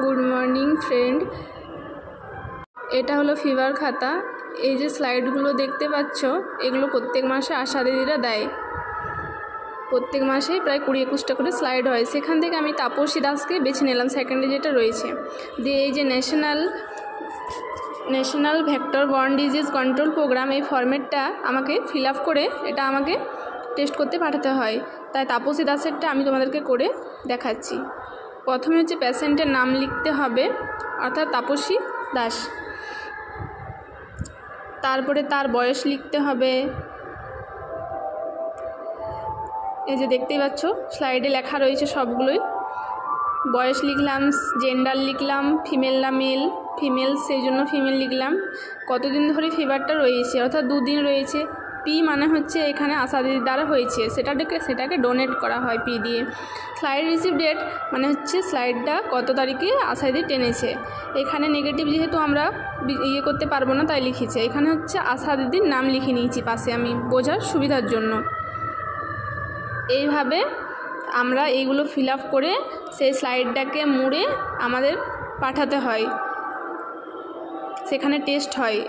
Good morning friend, এটা হলো fever খাতা। এই যে স্লাইডগুলো দেখতে পাচ্ছ, এগুলো প্রত্যেক মাসে আশা দিদিরা দেয়। প্রত্যেক মাসেই প্রায় 20-21টা করে স্লাইড হয়। সেখান থেকে আমি তাপসী দাসকে বেছে নিলাম, সেকেন্ডে যেটা রয়েছে। দিয়ে এই যে national vector borne disease control program, এই ফরম্যাটটা আমাকে ফিল আপ করে এটা আমাকে টেস্ট করতে পাঠাতে হয়। তাই তাপসী দাসেরটা আমি তোমাদেরকে করে দেখাচ্ছি। প্রথমে হচ্ছে পেশেন্টের নাম লিখতে হবে, অর্থাৎ তাপসী দাস। তারপরে তার বয়স লিখতে হবে। এই যে দেখতেই পাচ্ছ স্লাইডে লেখা রয়েছে সবগুলোই। বয়স লিখলাম, জেন্ডার লিখলাম, ফিমেল না মেল, ফিমেল সেই জন্য ফিমেল লিখলাম। কতদিন ধরে ফিভারটা রয়েছে, অর্থাৎ 2 দিন রয়েছে। পি মানে হচ্ছে এখানে আশা দিদির দ্বারা হয়েছে, সেটাকে ডোনেট করা হয় পি দিয়ে। স্লাইড রিসিভ ডেট মানে হচ্ছে স্লাইডটা কত তারিখে আশা দিদি টেনেছে। এখানে নেগেটিভ যেহেতু আমরা করতে পারবো না, তাই লিখেছে। এখানে হচ্ছে আশা দিদির নাম লিখে নিয়েছি পাশে আমি বোঝার সুবিধার জন্য। এইভাবে আমরা এইগুলো ফিল আপ করে সেই স্লাইডটাকে মুড়ে আমাদের পাঠাতে হয়, সেখানে টেস্ট হয়।